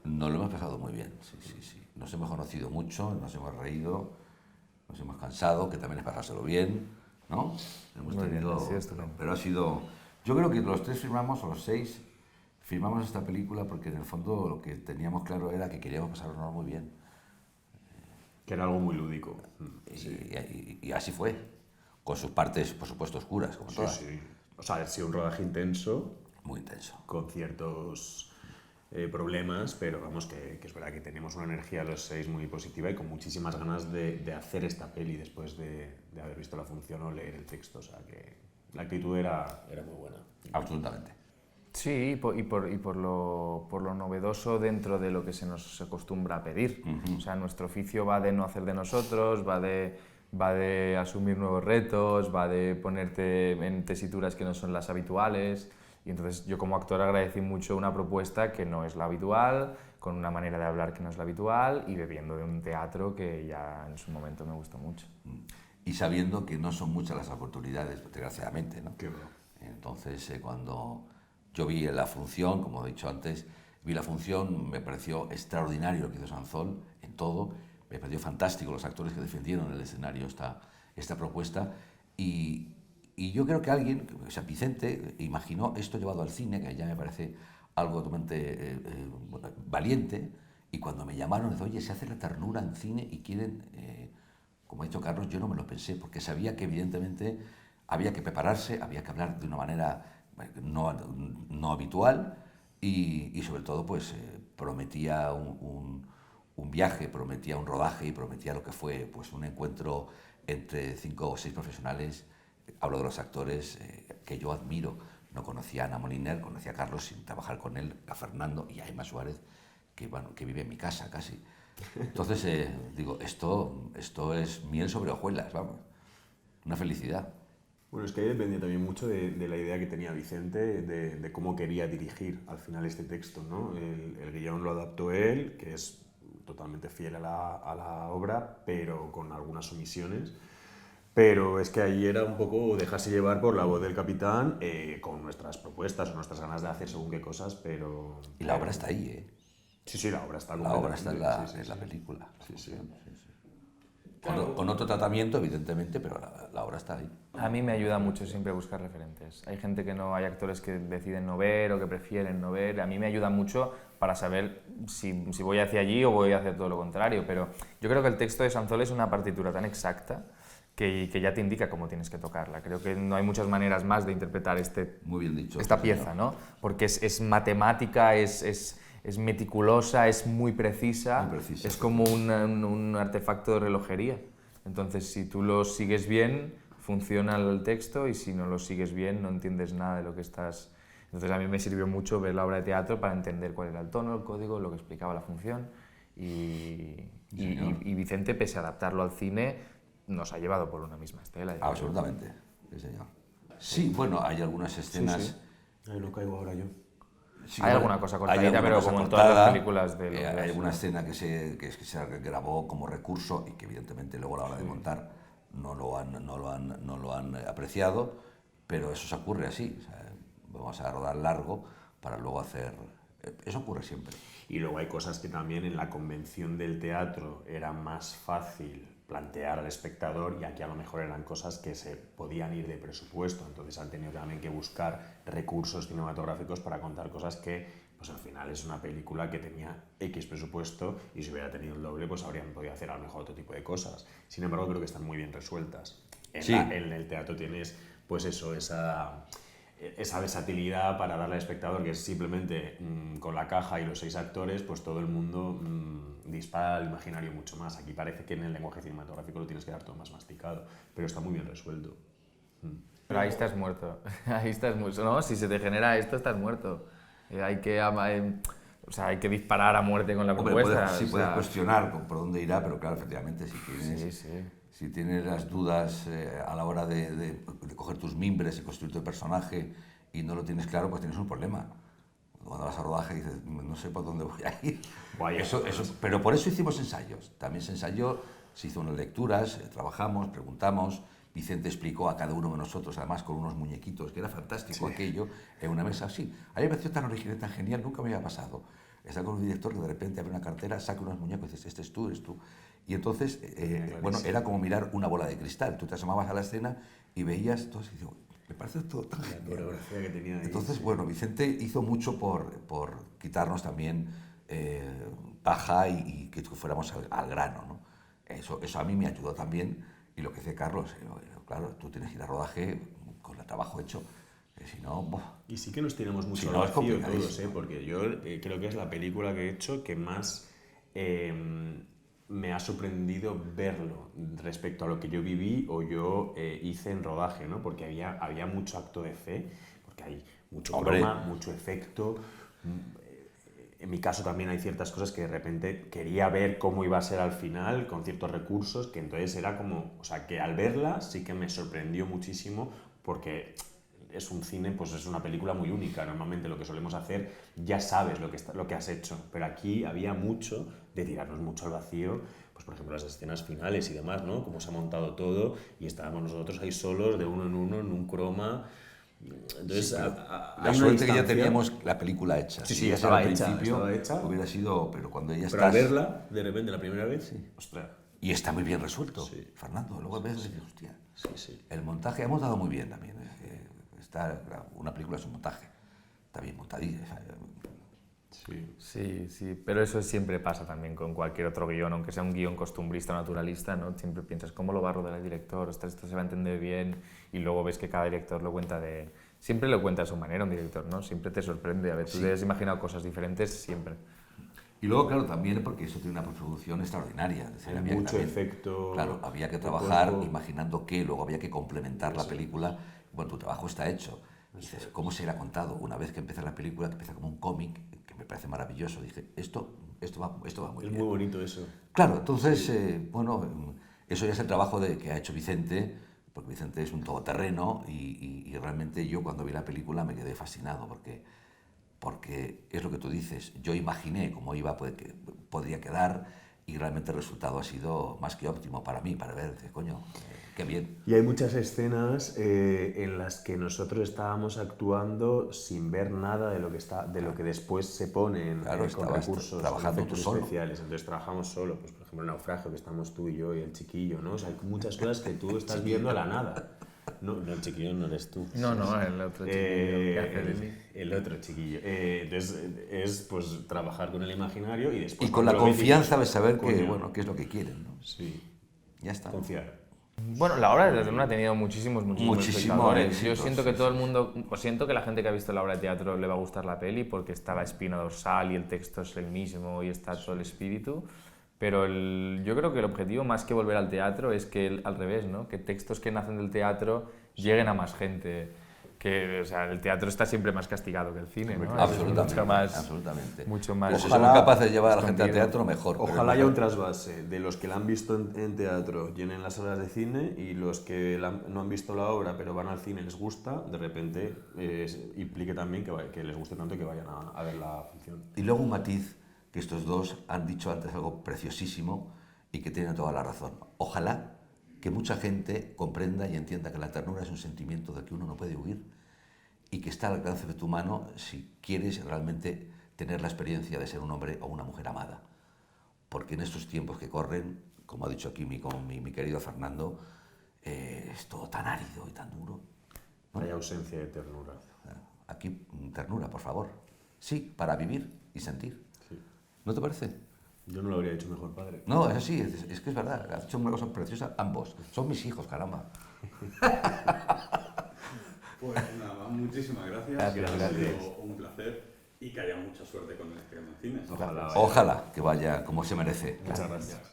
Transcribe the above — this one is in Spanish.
Nos lo hemos pasado muy bien, sí, sí, sí. Nos hemos conocido mucho, nos hemos reído, nos hemos cansado, que también es pasárselo bien, ¿no? Hemos Muy bien, ha sido tenido, estupendo. pero ha sido... Yo creo que los tres firmamos, o los seis, firmamos esta película porque en el fondo lo que teníamos claro era que queríamos pasarlo muy bien. Que era algo muy lúdico. Y así fue, con sus partes, por supuesto, oscuras, como Sí, todas. sí. O sea, ha sido un rodaje intenso, Muy intenso. con ciertos problemas, pero vamos, que es verdad que tenemos una energía los seis muy positiva y con muchísimas ganas de hacer esta peli después de haber visto la función o leer el texto. O sea, que la actitud era muy buena. Absolutamente. Sí, por lo novedoso dentro de lo que se nos acostumbra a pedir. O sea, nuestro oficio va de no hacer de nosotros, va de asumir nuevos retos, va de ponerte en tesituras que no son las habituales. Y entonces yo como actor agradecí mucho una propuesta que no es la habitual, con una manera de hablar que no es la habitual y bebiendo de un teatro que ya en su momento me gustó mucho. Y sabiendo que no son muchas las oportunidades, desgraciadamente, ¿no? Qué bueno. Entonces, cuando yo vi la función, como he dicho antes, vi la función, me pareció extraordinario lo que hizo Sanzol en todo, me pareció fantástico los actores que defendieron en el escenario esta propuesta y yo creo que alguien, o sea, Vicente, imaginó esto llevado al cine, que ya me parece algo totalmente valiente, y cuando me llamaron, dice, oye, se hace la ternura en cine y quieren, como ha dicho Carlos, yo no me lo pensé, porque sabía que evidentemente había que prepararse, había que hablar de una manera no habitual y sobre todo pues prometía un viaje, prometía un rodaje y prometía lo que fue pues un encuentro entre 5 o 6 profesionales. Hablo de los actores que yo admiro. No conocía a Ana Moliner, conocía a Carlos sin trabajar con él, a Fernando y a Emma Suárez, que, bueno, que vive en mi casa casi. Entonces digo, esto es miel sobre hojuelas, vamos, una felicidad. Bueno, es que ahí dependía también mucho de la idea que tenía Vicente, de cómo quería dirigir al final este texto, ¿no? El guión lo adaptó él, que es totalmente fiel a la obra, pero con algunas omisiones. Pero es que ahí era un poco dejarse llevar por la voz del capitán, con nuestras propuestas o nuestras ganas de hacer según qué cosas, pero... Y la obra está ahí, ¿eh? Sí, sí, la obra está La obra está completamente, en la película. Sí, sí. Con otro tratamiento, evidentemente, pero la obra está ahí. A mí me ayuda mucho siempre buscar referentes. Hay gente que no, hay actores que deciden no ver o que prefieren no ver. A mí me ayuda mucho para saber si voy hacia allí o voy hacia todo lo contrario. Pero yo creo que el texto de Sanzol es una partitura tan exacta que ya te indica cómo tienes que tocarla. Creo que no hay muchas maneras más de interpretar Muy bien dicho, esta sí, pieza, señor. ¿no? Porque es matemática, es meticulosa, es muy precisa, Muy precisa, es sí. como un artefacto de relojería. Entonces, si tú lo sigues bien, funciona el texto, y si no lo sigues bien, no entiendes nada de lo que estás... Entonces, a mí me sirvió mucho ver la obra de teatro para entender cuál era el tono, el código, lo que explicaba la función. Y Vicente, pese a adaptarlo al cine, nos ha llevado por una misma estela. Absolutamente, sí, señor. Sí, bueno, hay algunas escenas... Sí. Ahí no caigo ahora yo. Sí, Hay bueno, alguna cosa hay cortadita, alguna pero cosa como en todas las cortada, películas de los hay dos, alguna ¿no? escena que se grabó como recurso y que evidentemente luego a la hora de montar no lo han apreciado, pero eso se ocurre así. O sea, vamos a rodar largo para luego hacer... Eso ocurre siempre. Y luego hay cosas que también en la convención del teatro era más fácil plantear al espectador, y aquí a lo mejor eran cosas que se podían ir de presupuesto, entonces han tenido también que buscar recursos cinematográficos para contar cosas que, pues al final es una película que tenía X presupuesto y si hubiera tenido el doble pues habrían podido hacer a lo mejor otro tipo de cosas. Sin embargo, creo que están muy bien resueltas. Sí. En el teatro tienes pues eso, esa versatilidad para darle al espectador, que es simplemente con la caja y los 6 actores, pues todo el mundo dispara al imaginario mucho más. Aquí parece que en el lenguaje cinematográfico lo tienes que dar todo más masticado, pero está muy bien resuelto. Pero ahí estás muerto. Ahí estás muerto. No, si se te genera esto, estás muerto. Hay que disparar a muerte con la Hombre, propuesta. puedes cuestionar por dónde irá, pero claro, efectivamente, Sí. si tienes las dudas a la hora de coger tus mimbres y construir tu personaje y no lo tienes claro, pues tienes un problema. Cuando vas a rodaje dices, no sé por dónde voy a ir. Pero por eso hicimos ensayos. También se ensayó, se hizo unas lecturas, trabajamos, preguntamos. Vicente explicó a cada uno de nosotros, además con unos muñequitos, que era fantástico aquello, en una mesa así. A mí me pareció tan original, tan genial, nunca me había pasado. Está con un director que de repente abre una cartera, saca unos muñecos y dices, este es tú, eres tú. Y entonces, bueno, era como mirar una bola de cristal. Tú te asomabas a la escena y veías, entonces, y digo, me parece todo tan genial. La coreografía que tenía ahí. Entonces, bueno, Vicente hizo mucho por quitarnos también paja y que fuéramos al grano, ¿no? Eso a mí me ayudó también. Y lo que dice Carlos, claro, tú tienes que ir a rodaje con el trabajo hecho. Si no, y sí que nos tenemos mucho si no, vacío todos, porque yo creo que es la película que he hecho que más me ha sorprendido verlo respecto a lo que yo viví o yo hice en rodaje, ¿no? Porque había mucho acto de fe, porque hay mucho broma, mucho efecto. En mi caso también hay ciertas cosas que de repente quería ver cómo iba a ser al final, con ciertos recursos, que entonces era como, o sea, que al verla sí que me sorprendió muchísimo porque es un cine, pues es una película muy única. Normalmente lo que solemos hacer ya sabes lo que has hecho, pero aquí había mucho de tirarnos mucho al vacío, pues por ejemplo las escenas finales y demás, ¿no? Cómo se ha montado todo y estábamos nosotros ahí solos de uno en un croma. Entonces, sí, la suerte que ya teníamos la película hecha. Sí, estaba hecha. Hubiera sido, pero cuando ya Pero al verla, de repente, la primera vez, sí. Ostras. Y está muy bien resuelto, sí. Fernando. Luego ves y dices, hostia, sí. El montaje hemos dado muy bien también. Una película es un montaje, está bien montadita. Sí, pero eso siempre pasa también con cualquier otro guión, aunque sea un guión costumbrista o naturalista, ¿no? Siempre piensas, ¿cómo lo va a rodar el director? Ostras, esto se va a entender bien, y luego ves que cada director lo cuenta siempre lo cuenta a su manera un director, ¿no? Siempre te sorprende, a ver, tú te has imaginado cosas diferentes siempre. Y luego, claro, también porque eso tiene una producción extraordinaria. Es decir, había mucho efecto. Claro, había que trabajar imaginando qué, luego había que complementar la película. Bueno, tu trabajo está hecho. Dices, ¿cómo se irá contado? Una vez que empieza la película, que empieza como un cómic, que me parece maravilloso, dije, esto va muy bien. Es muy bonito eso. Claro, entonces, bueno, eso ya es el trabajo que ha hecho Vicente, porque Vicente es un todoterreno y realmente yo cuando vi la película me quedé fascinado, porque es lo que tú dices, yo imaginé cómo podría quedar y realmente el resultado ha sido más que óptimo para mí, para ver, coño, qué bien. Y hay muchas escenas en las que nosotros estábamos actuando sin ver nada de lo que después se pone con recursos, trabajando efectos especiales. Entonces trabajamos solo, pues por ejemplo en Naufragio, que estamos tú y yo y el chiquillo, ¿no? O sea, hay muchas cosas que tú estás viendo a la nada. No, el chiquillo no eres tú. No, el otro chiquillo. El otro chiquillo. Entonces es pues trabajar con el imaginario y después... Y con la confianza de saber qué es lo que quieren, ¿no? Sí. Ya está. Confiar. Bueno, la obra de teatro ha tenido muchísimos espectadores. Éxito, yo siento que todo el mundo, siento que la gente que ha visto la obra de teatro le va a gustar la peli porque está la espina dorsal y el texto es el mismo y está todo el espíritu. Pero yo creo que el objetivo, más que volver al teatro, es que al revés, ¿no? Que textos que nacen del teatro lleguen a más gente. O sea, el teatro está siempre más castigado que el cine, ¿no? Absolutamente. Mucho más. Pues si somos capaces de llevar a la gente al teatro, mejor. Ojalá haya un trasvase de los que la han visto en teatro, llenen las salas de cine, y los que no han visto la obra pero van al cine y les gusta, de repente implique también que les guste tanto que vayan a ver la función. Y luego un matiz, que estos dos han dicho antes algo preciosísimo y que tienen toda la razón. Ojalá que mucha gente comprenda y entienda que la ternura es un sentimiento del que uno no puede huir y que está al alcance de tu mano si quieres realmente tener la experiencia de ser un hombre o una mujer amada. Porque en estos tiempos que corren, como ha dicho aquí mi querido Fernando, es todo tan árido y tan duro, ¿no? Hay ausencia de ternura. Aquí, ternura, por favor. Sí, para vivir y sentir. Sí. ¿No te parece? Yo no lo habría hecho mejor, padre. No, es así, es que es verdad. Has hecho una cosa preciosa ambos. Son mis hijos, caramba. Pues nada, muchísimas gracias. Ha sido un placer y que haya mucha suerte con el estreno en cines. Ojalá que vaya como se merece. Muchas gracias.